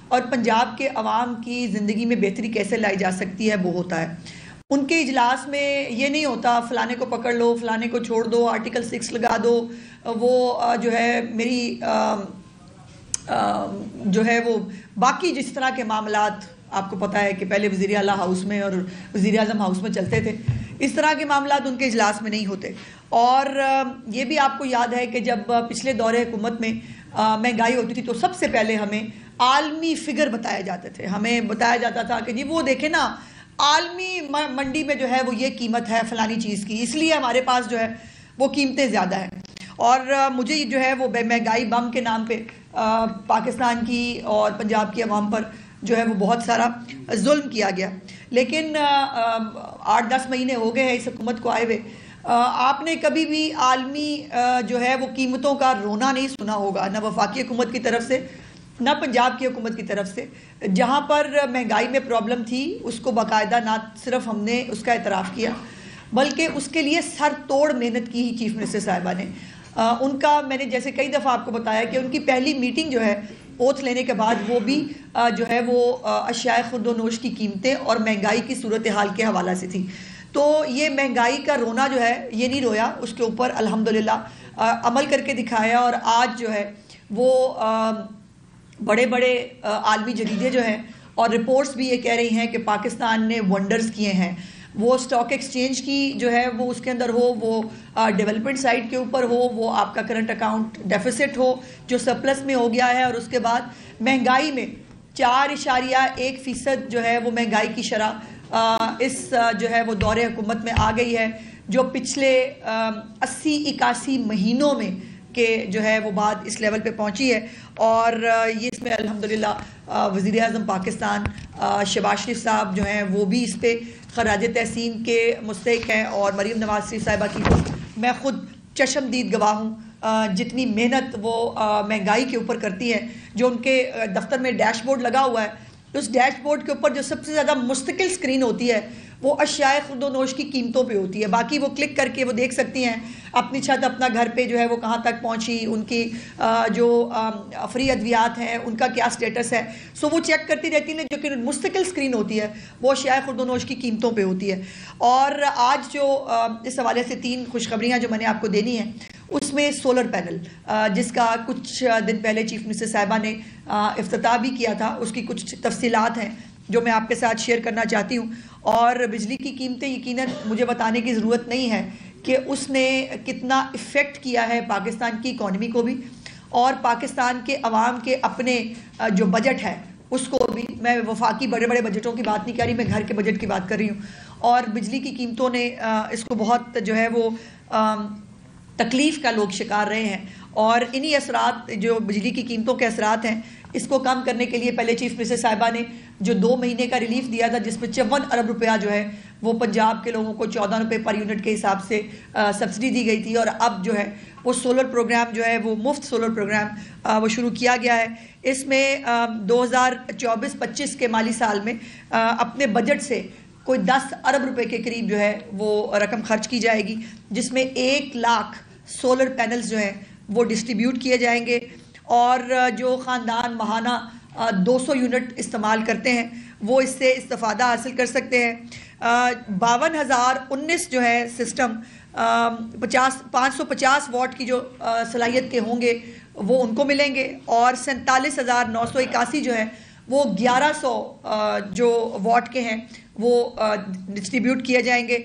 اور پنجاب کے عوام کی زندگی میں بہتری کیسے لائی جا سکتی ہے وہ ہوتا ہے۔ ان کے اجلاس میں یہ نہیں ہوتا فلانے کو پکڑ لو، فلانے کو چھوڑ دو، آرٹیکل 6 لگا دو، وہ جو ہے میری جو ہے وہ باقی جس طرح کے معاملات آپ کو پتہ ہے کہ پہلے وزیر اعلیٰ ہاؤس میں اور وزیر اعظم ہاؤس میں چلتے تھے، اس طرح کے معاملات ان کے اجلاس میں نہیں ہوتے۔ اور یہ بھی آپ کو یاد ہے کہ جب پچھلے دور حکومت میں مہنگائی ہوتی تھی تو سب سے پہلے ہمیں عالمی فگر بتائے جاتے تھے، ہمیں بتایا جاتا تھا کہ جی وہ دیکھیں نا عالمی منڈی میں جو ہے وہ یہ قیمت ہے فلانی چیز کی، اس لیے ہمارے پاس جو ہے وہ قیمتیں زیادہ ہیں۔ اور مجھے جو ہے وہ مہنگائی بم کے نام پہ پاکستان کی اور پنجاب کی عوام پر جو ہے وہ بہت سارا ظلم کیا گیا۔ لیکن 8-10 مہینے ہو گئے ہیں اس حکومت کو آئے ہوئے، آپ نے کبھی بھی عالمی جو ہے وہ قیمتوں کا رونا نہیں سنا ہوگا، نہ وفاقی حکومت کی طرف سے نہ پنجاب کی حکومت کی طرف سے۔ جہاں پر مہنگائی میں پرابلم تھی اس کو باقاعدہ نہ صرف ہم نے اس کا اعتراف کیا بلکہ اس کے لیے سر توڑ محنت کی ہی چیف منسٹر صاحبہ نے۔ ان کا میں نے جیسے کئی دفعہ آپ کو بتایا کہ ان کی پہلی میٹنگ جو ہے اوتھ لینے کے بعد وہ بھی جو ہے وہ اشیاء خورد و نوش کی قیمتیں اور مہنگائی کی صورتحال کے حوالہ سے تھی۔ تو یہ مہنگائی کا رونا جو ہے یہ نہیں رویا، اس کے اوپر الحمدللہ عمل کر کے دکھایا، اور آج جو ہے وہ بڑے بڑے عالمی جریدے جو ہیں اور رپورٹس بھی یہ کہہ رہی ہیں کہ پاکستان نے ونڈرز کیے ہیں۔ وہ سٹاک ایکسچینج کی جو ہے وہ اس کے اندر ہو، وہ ڈیولپمنٹ سائٹ کے اوپر ہو، وہ آپ کا کرنٹ اکاؤنٹ ڈیفیسٹ ہو جو سرپلس میں ہو گیا ہے، اور اس کے بعد مہنگائی میں 4.1% جو ہے وہ مہنگائی کی شرح اس جو ہے وہ دور حکومت میں آ گئی ہے، جو پچھلے 80-81 مہینوں میں کہ جو ہے وہ بات اس لیول پہ پہنچی ہے۔ اور یہ اس میں الحمدللہ وزیر اعظم پاکستان شہباز شریف صاحب جو ہیں وہ بھی اس پہ خراج تحسین کے مستحق ہیں، اور مریم نواز شریف صاحبہ کی میں خود چشمدید گواہ ہوں جتنی محنت وہ مہنگائی کے اوپر کرتی ہیں۔ جو ان کے دفتر میں ڈیش بورڈ لگا ہوا ہے، اس ڈیش بورڈ کے اوپر جو سب سے زیادہ مستقل سکرین ہوتی ہے وہ اشیاء خورد و نوش کی قیمتوں پہ ہوتی ہے، باقی وہ کلک کر کے وہ دیکھ سکتی ہیں اپنی چھت اپنا گھر پہ جو ہے وہ کہاں تک پہنچی، ان کی جو فری ادویات ہیں ان کا کیا سٹیٹس ہے، سو وہ چیک کرتی رہتی ہیں۔ جو کہ مستقل سکرین ہوتی ہے وہ اشیاء خورد و نوش کی قیمتوں پہ ہوتی ہے۔ اور آج جو اس حوالے سے 3 خوشخبریاں جو میں نے آپ کو دینی ہیں، اس میں سولر پینل جس کا کچھ دن پہلے چیف منسٹر صاحبہ نے افتتاح بھی کیا تھا، اس کی کچھ تفصیلات ہیں جو میں آپ کے ساتھ شیئر کرنا چاہتی ہوں۔ اور بجلی کی قیمتیں یقیناً مجھے بتانے کی ضرورت نہیں ہے کہ اس نے کتنا افیکٹ کیا ہے پاکستان کی اکانومی کو بھی، اور پاکستان کے عوام کے اپنے جو بجٹ ہے اس کو بھی۔ میں وفاقی بڑے بڑے بجٹوں کی بات نہیں کر رہی، میں گھر کے بجٹ کی بات کر رہی ہوں۔ اور بجلی کی قیمتوں نے اس کو بہت جو ہے وہ تکلیف کا لوگ شکار رہے ہیں، اور انہی اثرات جو بجلی کی قیمتوں کے اثرات ہیں اس کو کم کرنے کے لیے پہلے چیف منسٹر صاحبہ نے جو 2 مہینے کا ریلیف دیا تھا جس میں 54 ارب روپیہ جو ہے وہ پنجاب کے لوگوں کو 14 روپے پر یونٹ کے حساب سے سبسڈی دی گئی تھی، اور اب جو ہے وہ سولر پروگرام جو ہے وہ مفت سولر پروگرام وہ شروع کیا گیا ہے۔ اس میں 2024-25 کے مالی سال میں اپنے بجٹ سے کوئی 10 ارب روپے کے قریب جو ہے وہ رقم خرچ کی جائے گی، جس میں 1 لاکھ سولر پینلز جو ہیں وہ ڈسٹریبیوٹ کیے جائیں گے، اور جو خاندان ماہانہ 200 یونٹ استعمال کرتے ہیں وہ اس سے استفادہ حاصل کر سکتے ہیں۔ 52,019 جو ہے سسٹم 550 واٹ کی جو صلاحیت کے ہوں گے وہ ان کو ملیں گے، اور 47,981 جو ہے وہ 1100 جو واٹ کے ہیں وہ ڈسٹریبیوٹ کیے جائیں گے۔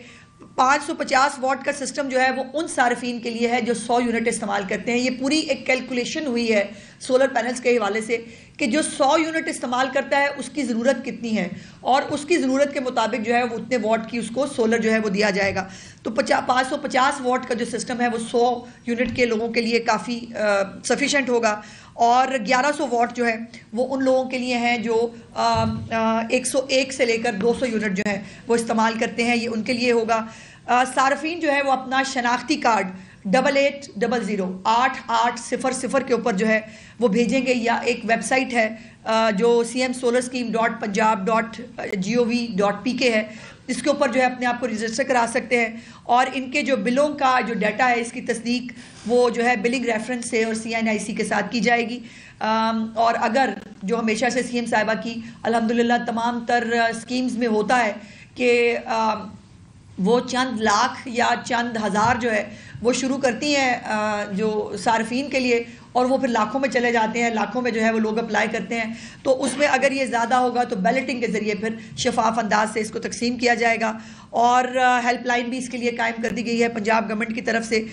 550 واٹ کا سسٹم جو ہے وہ ان صارفین کے لیے ہے جو 100 یونٹ استعمال کرتے ہیں۔ یہ پوری ایک کیلکولیشن ہوئی ہے سولر پینلز کے حوالے سے کہ جو 100 یونٹ استعمال کرتا ہے اس کی ضرورت کتنی ہے، اور اس کی ضرورت کے مطابق جو ہے وہ اتنے واٹ کی اس کو سولر جو ہے وہ دیا جائے گا۔ تو 550 واٹ کا جو سسٹم ہے وہ 100 یونٹ کے لوگوں کے لیے کافی سفیشینٹ ہوگا، اور 1100 واٹ جو ہے وہ ان لوگوں کے لیے ہیں جو 101 سے لے کر 200 یونٹ جو ہے وہ استعمال کرتے ہیں، یہ ان کے لیے ہوگا۔ صارفین جو ہے وہ اپنا شناختی کارڈ 8800 کے اوپر جو ہے وہ بھیجیں گے، یا ایک ویب سائٹ ہے جو cmsolarscheme.punjab.gov.pk ہے، اس کے اوپر جو ہے اپنے آپ کو رجسٹر کرا سکتے ہیں، اور ان کے جو بلوں کا جو ڈیٹا ہے اس کی تصدیق وہ جو ہے بلنگ ریفرنس سے اور CNIC کے ساتھ کی جائے گی۔ اور اگر جو ہمیشہ سے سی ایم صاحبہ کی الحمدللہ تمام تر اسکیمز میں ہوتا ہے کہ وہ چند لاکھ یا چند ہزار جو ہے وہ شروع کرتی ہیں جو صارفین کے لیے، اور وہ پھر لاکھوں میں چلے جاتے ہیں، لاکھوں میں جو ہے وہ لوگ اپلائی کرتے ہیں. تو اس میں اگر یہ زیادہ ہوگا تو بیلٹنگ کے ذریعے پھر شفاف انداز سے اس کو تقسیم کیا جائے گا. اور ہیلپ لائن بھی اس کے لیے قائم کر دی گئی ہے پنجاب گورنمنٹ کی طرف سے.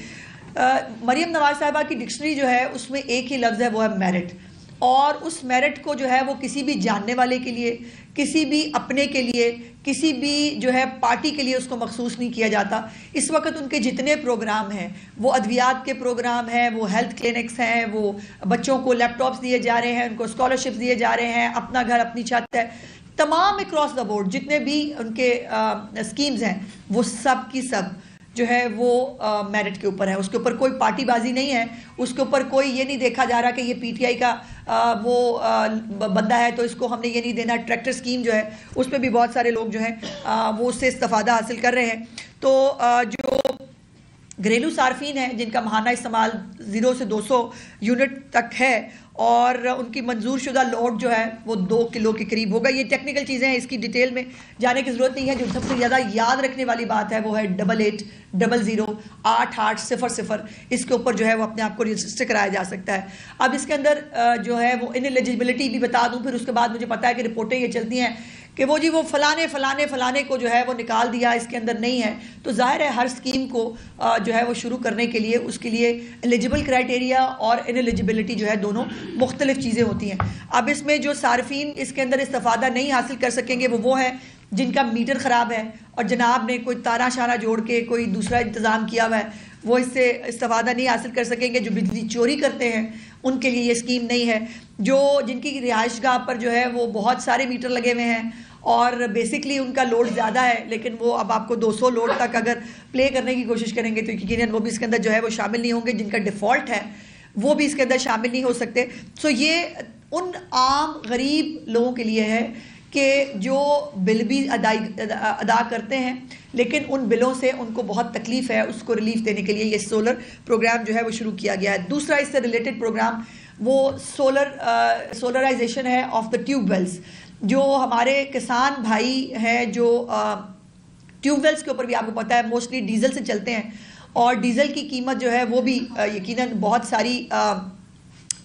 مریم نواز صاحبہ کی ڈکشنری جو ہے اس میں ایک ہی لفظ ہے، وہ ہے میرٹ. اور اس میرٹ کو جو ہے وہ کسی بھی جاننے والے کے لیے، کسی بھی اپنے کے لیے، کسی بھی جو ہے پارٹی کے لیے اس کو مخصوص نہیں کیا جاتا. اس وقت ان کے جتنے پروگرام ہیں، وہ ادویات کے پروگرام ہیں، وہ ہیلتھ کلینکس ہیں، وہ بچوں کو لیپ ٹاپس دیے جا رہے ہیں، ان کو اسکالرشپس دیے جا رہے ہیں، اپنا گھر اپنی چھت ہے، تمام اکراس دا بورڈ جتنے بھی ان کے اسکیمز ہیں وہ سب کی سب جو ہے وہ میرٹ کے اوپر ہے. اس کے اوپر کوئی پارٹی بازی نہیں ہے، اس کے اوپر کوئی یہ نہیں دیکھا جا رہا کہ یہ پی ٹی آئی کا وہ بندہ ہے تو اس کو ہم نے یہ نہیں دینا. ٹریکٹر اسکیم جو ہے اس پہ بھی بہت سارے لوگ جو ہیں وہ اس سے استفادہ حاصل کر رہے ہیں. تو جو گھریلو صارفین ہیں جن کا ماہانہ استعمال 0 سے 200 یونٹ تک ہے اور ان کی منظور شدہ لوڈ جو ہے وہ 2 کلو کے قریب ہوگا. یہ ٹیکنیکل چیزیں ہیں، اس کی ڈیٹیل میں جانے کی ضرورت نہیں ہے. جو سب سے زیادہ یاد رکھنے والی بات ہے وہ ہے 88008800. اس کے اوپر جو ہے وہ اپنے آپ کو رجسٹر کرایا جا سکتا ہے. اب اس کے اندر جو ہے وہ انیلیجیبلٹی بھی بتا دوں، پھر اس کے بعد مجھے پتا ہے کہ رپورٹیں یہ چلتی ہیں کہ وہ جی وہ فلانے کو جو ہے وہ نکال دیا، اس کے اندر نہیں ہے. تو ظاہر ہے ہر اسکیم کو جو ہے وہ شروع کرنے کے لیے اس کے لیے ایلیجیبل کرائٹیریا اور انیلیجیبلٹی جو ہے دونوں مختلف چیزیں ہوتی ہیں. اب اس میں جو صارفین اس کے اندر استفادہ نہیں حاصل کر سکیں گے وہ ہیں جن کا میٹر خراب ہے اور جناب نے کوئی تارا شارہ جوڑ کے کوئی دوسرا انتظام کیا ہوا ہے، وہ اس سے استفادہ نہیں حاصل کر سکیں گے. جو بجلی چوری کرتے ہیں ان کے لیے یہ اسکیم نہیں ہے. جن کی رہائش گاہ پر جو ہے وہ بہت سارے میٹر لگے ہوئے ہیں اور بیسکلی ان کا لوڈ زیادہ ہے، لیکن وہ اب آپ کو 200 لوڈ تک اگر پلے کرنے کی کوشش کریں گے تو یقیناً وہ بھی اس کے اندر جو ہے وہ شامل نہیں ہوں گے. جن کا ڈیفالٹ ہے وہ بھی اس کے اندر شامل نہیں ہو سکتے. سو یہ ان عام غریب لوگوں کے لیے ہے کہ جو بل بھی ادا کرتے ہیں لیکن ان بلوں سے ان کو بہت تکلیف ہے، اس کو ریلیف دینے کے لیے یہ سولر پروگرام جو ہے وہ شروع کیا گیا ہے. دوسرا اس سے ریلیٹڈ پروگرام وہ سولرائزیشن ہے آف دا ٹیوب ویلز. جو ہمارے کسان بھائی ہیں جو ٹیوب ویلز کے اوپر بھی آپ کو پتہ ہے موسٹلی ڈیزل سے چلتے ہیں، اور ڈیزل کی قیمت جو ہے وہ بھی یقیناً بہت ساری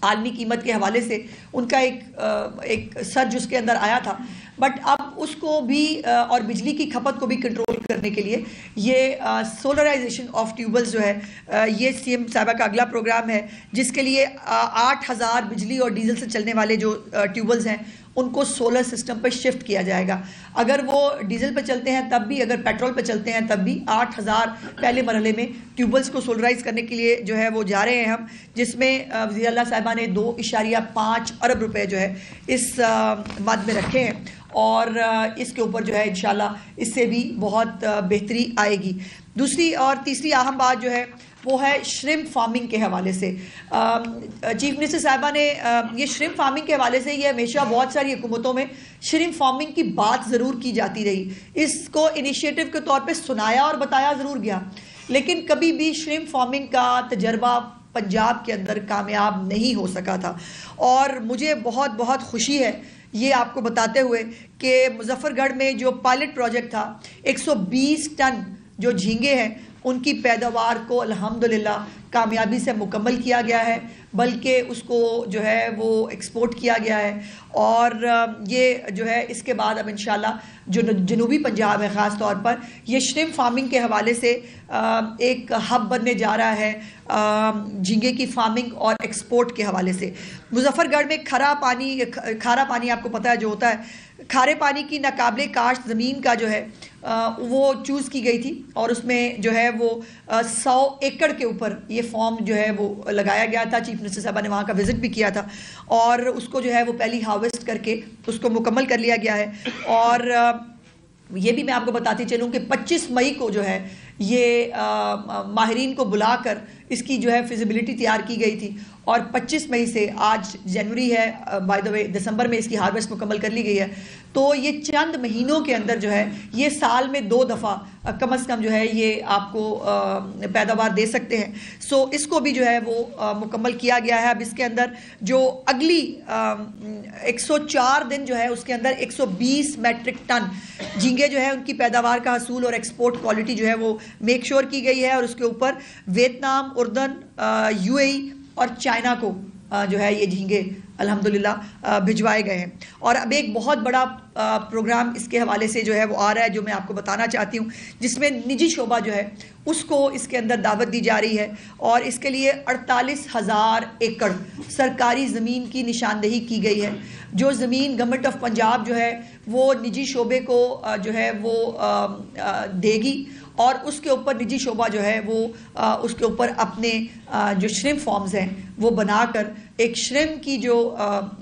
عالمی قیمت کے حوالے سے ان کا ایک سرج اس کے اندر آیا تھا. بٹ اب اس کو بھی اور بجلی کی کھپت کو بھی کنٹرول کرنے کے لیے یہ سولرائزیشن آف ٹیوبلز جو ہے یہ سی ایم صاحبہ کا اگلا پروگرام ہے، جس کے لیے 8000 بجلی اور ڈیزل سے چلنے والے جو ٹیوبلز ہیں ان کو سولر سسٹم پہ شفٹ کیا جائے گا. اگر وہ ڈیزل پہ چلتے ہیں تب بھی، اگر پیٹرول پہ چلتے ہیں تب بھی 8000 پہلے مرحلے میں ٹیوبلز کو سولرائز کرنے کے لیے جو ہے وہ جا رہے ہیں ہم، جس میں وزیر اللہ صاحبہ نے 2.5 ارب روپے جو ہے اس مد میں رکھے ہیں، اور اس کے اوپر جو ہے انشاءاللہ اس سے بھی بہت بہتری آئے گی. دوسری اور تیسری اہم بات جو ہے وہ ہے شرمپ فارمنگ کے حوالے سے. چیف منسٹر صاحبہ نے یہ شرمپ فارمنگ کے حوالے سے یہ ہمیشہ بہت ساری حکومتوں میں شرمپ فارمنگ کی بات ضرور کی جاتی رہی، اس کو انیشیٹو کے طور پہ سنایا اور بتایا ضرور گیا، لیکن کبھی بھی شرمپ فارمنگ کا تجربہ پنجاب کے اندر کامیاب نہیں ہو سکا تھا. اور مجھے بہت بہت خوشی ہے یہ آپ کو بتاتے ہوئے کہ مظفر گڑھ میں جو پائلٹ پروجیکٹ تھا 120 ٹن جو جھینگے ہیں ان کی پیداوار کو الحمدللہ کامیابی سے مکمل کیا گیا ہے، بلکہ اس کو جو ہے وہ ایکسپورٹ کیا گیا ہے. اور یہ جو ہے اس کے بعد اب انشاءاللہ جو جنوبی پنجاب ہے خاص طور پر یہ شرمپ فارمنگ کے حوالے سے ایک ہب بننے جا رہا ہے جھینگے کی فارمنگ اور ایکسپورٹ کے حوالے سے. مظفر گڑھ میں کھارا پانی آپ کو پتہ ہے جو ہوتا ہے، کھارے پانی کی ناقابل کاشت زمین کا جو ہے وہ چوز کی گئی تھی، اور اس میں جو ہے وہ 100 ایکڑ کے اوپر یہ فارم جو ہے وہ لگایا گیا تھا. چیف منسٹر صاحبہ نے وہاں کا وزٹ بھی کیا تھا، اور اس کو جو ہے وہ پہلی ہارویسٹ کر کے اس کو مکمل کر لیا گیا ہے. اور یہ بھی میں آپ کو بتاتی چلوں کہ 25 مئی کو جو ہے یہ ماہرین کو بلا کر اس کی جو ہے فیزیبلٹی تیار کی گئی تھی، اور 25 مئی سے آج جنوری ہے، بائی دا وے دسمبر میں اس کی ہارویسٹ مکمل کر لی گئی ہے. تو یہ چند مہینوں کے اندر جو ہے یہ سال میں 2 دفعہ کم از کم جو ہے یہ آپ کو پیداوار دے سکتے ہیں. سو اس کو بھی جو ہے وہ مکمل کیا گیا ہے. اب اس کے اندر جو اگلی 104 دن جو ہے اس کے اندر 120 میٹرک ٹن جھینگے جو ہے ان کی پیداوار کا حصول اور ایکسپورٹ کوالٹی جو ہے وہ میک شور کی گئی ہے, اور اس کے اوپر ویتنام, اردن, UAE اور چائنا کو جو ہے یہ جھینگے الحمدللہ بھجوائے گئے ہیں. اور اب ایک بہت بڑا پروگرام اس کے حوالے سے جو ہے وہ آ رہا ہے جو میں آپ کو بتانا چاہتی ہوں, جس میں نجی شعبہ جو ہے اس کو اس کے اندر دعوت دی جا رہی ہے, اور اس کے لیے 48,000 ایکڑ سرکاری زمین کی نشاندہی کی گئی ہے. جو زمین گورنمنٹ آف پنجاب جو ہے وہ نجی شعبے کو جو ہے وہ دے گی, اور اس کے اوپر نجی شعبہ جو ہے وہ اس کے اوپر اپنے جو شرم فارمز ہیں وہ بنا کر ایک شرم کی جو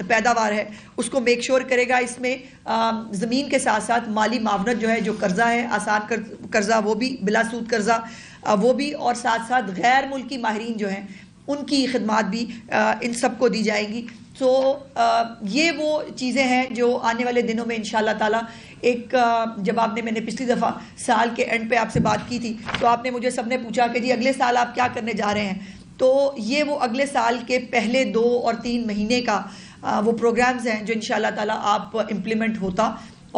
پیداوار ہے اس کو میک شور کرے گا. اس میں زمین کے ساتھ ساتھ مالی معاونت جو ہے, جو قرضہ ہے آسان قرضہ وہ بھی, بلا سود قرضہ وہ بھی, اور ساتھ ساتھ غیر ملکی ماہرین جو ہیں ان کی خدمات بھی ان سب کو دی جائیں گی. تو یہ وہ چیزیں ہیں جو آنے والے دنوں میں انشاءاللہ تعالیٰ ایک جب میں نے پچھلی دفعہ سال کے اینڈ پہ آپ سے بات کی تھی تو آپ نے مجھے سب نے پوچھا کہ جی اگلے سال آپ کیا کرنے جا رہے ہیں, تو یہ وہ اگلے سال کے پہلے 2 اور 3 مہینے کا وہ پروگرامز ہیں جو انشاءاللہ تعالیٰ آپ امپلیمنٹ ہوتا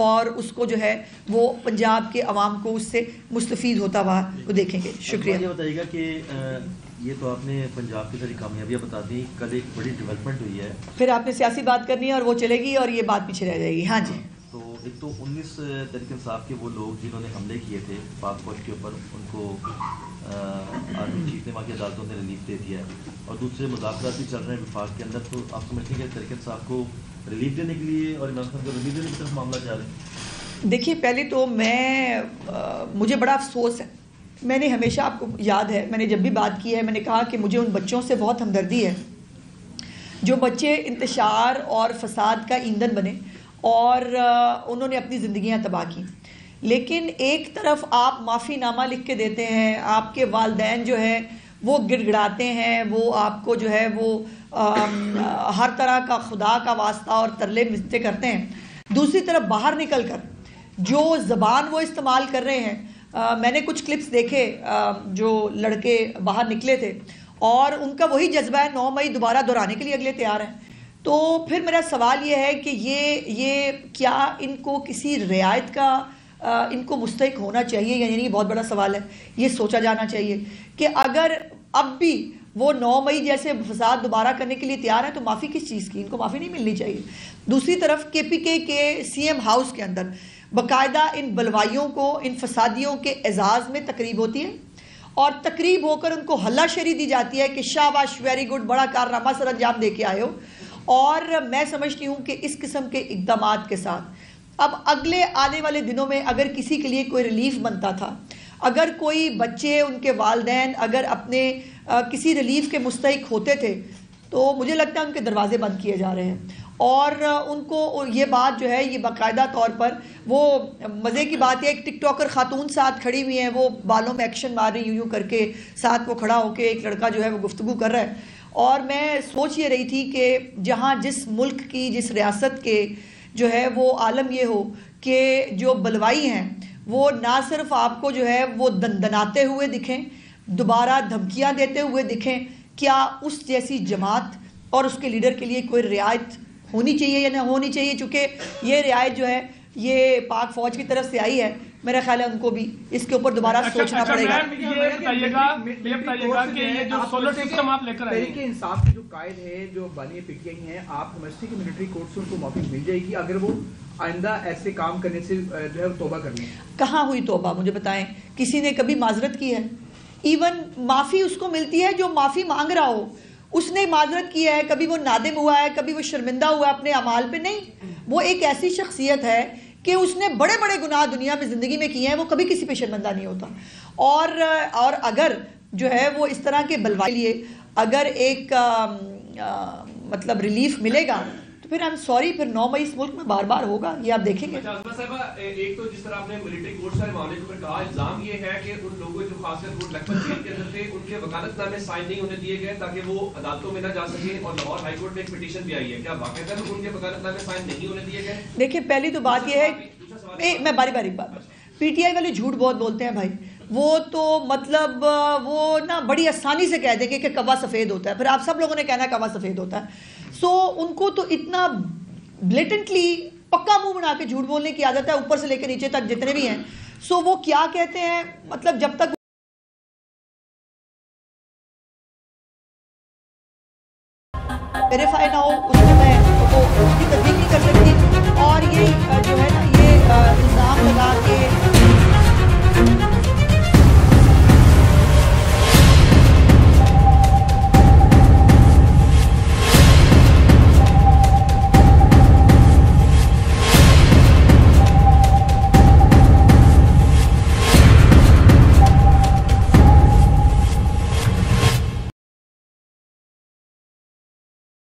اور اس کو جو ہے وہ پنجاب کے عوام کو اس سے مستفید ہوتا ہوا وہ دیکھیں گے. شکریہ. یہ بتائیے گا کہ یہ تو آپ نے پنجاب کی ساری کامیابیاں بتا دی, کل ایک بڑی ڈیولپمنٹ ہوئی ہے, پھر آپ نے سیاسی بات کرنی ہے اور وہ چلے گی اور یہ بات پیچھے رہ جائے گی. ہاں جی, تو ایک تو 19 تحریک انصاف کے وہ لوگ جنہوں نے حملے کیے تھے پاک فوج کے اوپر, ان کو آرمی چیف نے وہاں کی عدالتوں نے ریلیف دے دیا ہے, اور دوسرے مذاکرات بھی چل رہے ہیں وفاق کے اندر. تو آپ سمجھتے ہیں کہ تحریک انصاف کو ریلیف دینے کے لیے اور عمران خان کو ریلیف دینے کی طرف معاملہ جا رہے ہیں؟ دیکھیے پہلے تو مجھے بڑا افسوس ہے, میں نے ہمیشہ آپ کو یاد ہے میں نے جب بھی بات کی ہے میں نے کہا کہ مجھے ان بچوں سے بہت ہمدردی ہے جو بچے انتشار اور فساد کا ایندھن بنے اور انہوں نے اپنی زندگیاں تباہ کی. لیکن ایک طرف آپ معافی نامہ لکھ کے دیتے ہیں, آپ کے والدین جو ہیں وہ گڑ گڑاتے ہیں, وہ آپ کو جو ہے وہ ہر طرح کا خدا کا واسطہ اور ترلے ملتے کرتے ہیں. دوسری طرف باہر نکل کر جو زبان وہ استعمال کر رہے ہیں, میں نے کچھ کلپس دیکھے جو لڑکے باہر نکلے تھے اور ان کا وہی جذبہ ہے 9 مئی دوبارہ دہرانے کے لیے اگلے تیار ہیں. تو پھر میرا سوال یہ ہے کہ یہ کیا ان کو کسی رعایت کا ان کو مستحق ہونا چاہیے یا نہیں؟ بہت بڑا سوال ہے. یہ سوچا جانا چاہیے کہ اگر اب بھی وہ 9 مئی جیسے فساد دوبارہ کرنے کے لیے تیار ہیں تو معافی کس چیز کی؟ ان کو معافی نہیں ملنی چاہیے. دوسری طرف KPK کے CM ہاؤس کے اندر باقاعدہ ان بلوائیوں کو, ان فسادیوں کے اعزاز میں تقریب ہوتی ہے اور تقریب ہو کر ان کو ہلہ شری دی جاتی ہے کہ شاباش, ویری گڈ, بڑا کارنامہ سر انجام دے کے آئے ہو. اور میں سمجھتی ہوں کہ اس قسم کے اقدامات کے ساتھ اب اگلے آنے والے دنوں میں اگر کسی کے لیے کوئی ریلیف بنتا تھا, اگر کوئی بچے, ان کے والدین اگر اپنے کسی ریلیف کے مستحق ہوتے تھے تو مجھے لگتا ہے ان کے دروازے بند کیے جا رہے ہیں. اور ان کو یہ بات جو ہے یہ باقاعدہ طور پر وہ مزے کی بات ہے, ایک ٹک ٹاکر خاتون ساتھ کھڑی ہوئی ہیں, وہ بالوں میں ایکشن مار رہی یوں کر کے, ساتھ وہ کھڑا ہو کے ایک لڑکا جو ہے وہ گفتگو کر رہا ہے. اور میں سوچ یہ رہی تھی کہ جہاں جس ملک کی, جس ریاست کے جو ہے وہ عالم یہ ہو کہ جو بلوائی ہیں وہ نہ صرف آپ کو جو ہے وہ دندناتے ہوئے دکھیں, دوبارہ دھمکیاں دیتے ہوئے دکھیں, کیا اس جیسی جماعت اور اس کے لیڈر کے لیے کوئی رعایت ہونی چاہیے یا نہ ہونی چاہیے؟ چونکہ یہ رعایت جو ہے یہ پاک فوج کی طرف سے آئی ہے, میرا خیال ہے ان کو بھی اس کے اوپر دوبارہ سوچنا پڑے گا. تحریک انصاف کے جو قائد ہیں, جو بانی PTI ہیں, آپ سمجھتے ہیں کہ ملٹری کورٹ سے ان کو معافی مل جائے گی اگر وہ آئندہ ایسے کام کرنے سے جو ہے توبہ کرنی ہے؟ کہاں ہوئی توبہ؟ مجھے بتائیں, کسی نے کبھی معذرت کی ہے؟ ایون معافی اس کو ملتی ہے جو معافی مانگ رہا ہو, اس نے معذرت کی ہے, کبھی وہ نادم ہوا ہے, کبھی وہ شرمندہ ہوا ہے اپنے اعمال پہ؟ نہیں, وہ ایک ایسی شخصیت ہے کہ اس نے بڑے بڑے گناہ دنیا میں زندگی میں کیے ہیں, وہ کبھی کسی پہ شرمندہ نہیں ہوتا. اور اگر جو ہے وہ اس طرح کے بلوائی لیے اگر ایک مطلب ریلیف ملے گا تو پھر I'm sorry, پھر 9 مئی اس ملک میں بار بار ہوگا, یہ آپ دیکھیں گے. ایک تو جس طرح آپ نے ملٹری کورٹ سے معاملے کے اوپر کہا, الزام یہ ہے کہ ان لوگوں جو خاص کر کوٹ لکھپت جیل کے اندر تھے ان کے وکالت نامے سائن نہیں ہونے دیے گئے تاکہ وہ عدالتوں میں نہ جا سکیں, اور لاہور ہائی کورٹ میں ایک پٹیشن بھی آئی ہے, کیا باقاعدہ ان کے وکالت نامے سائن نہیں ہونے دیے گئے؟ دیکھیں پہلی تو بات یہ ہے, میں باری باری بات پی ٹی آئی والے جھوٹ بہت بولتے ہیں بھائی. وہ تو مطلب وہ نا بڑی آسانی سے کہہ دیں گے کہ کوا سفید ہوتا ہے, پھر آپ سب لوگوں نے کہنا ہے کوا سفید ہوتا ہے. سو ان کو تو اتنا بلیٹنٹلی پکا منہ بنا کے جھوٹ بولنے کی عادت ہے, اوپر سے لے کے نیچے تک جتنے بھی ہیں. سو وہ کیا کہتے ہیں, مطلب جب تک ویریفائی نہ ہو اس کو میں اس کی تصدیق نہیں کر سکتی. اور یہ جو ہے نا یہ الزام لگا کے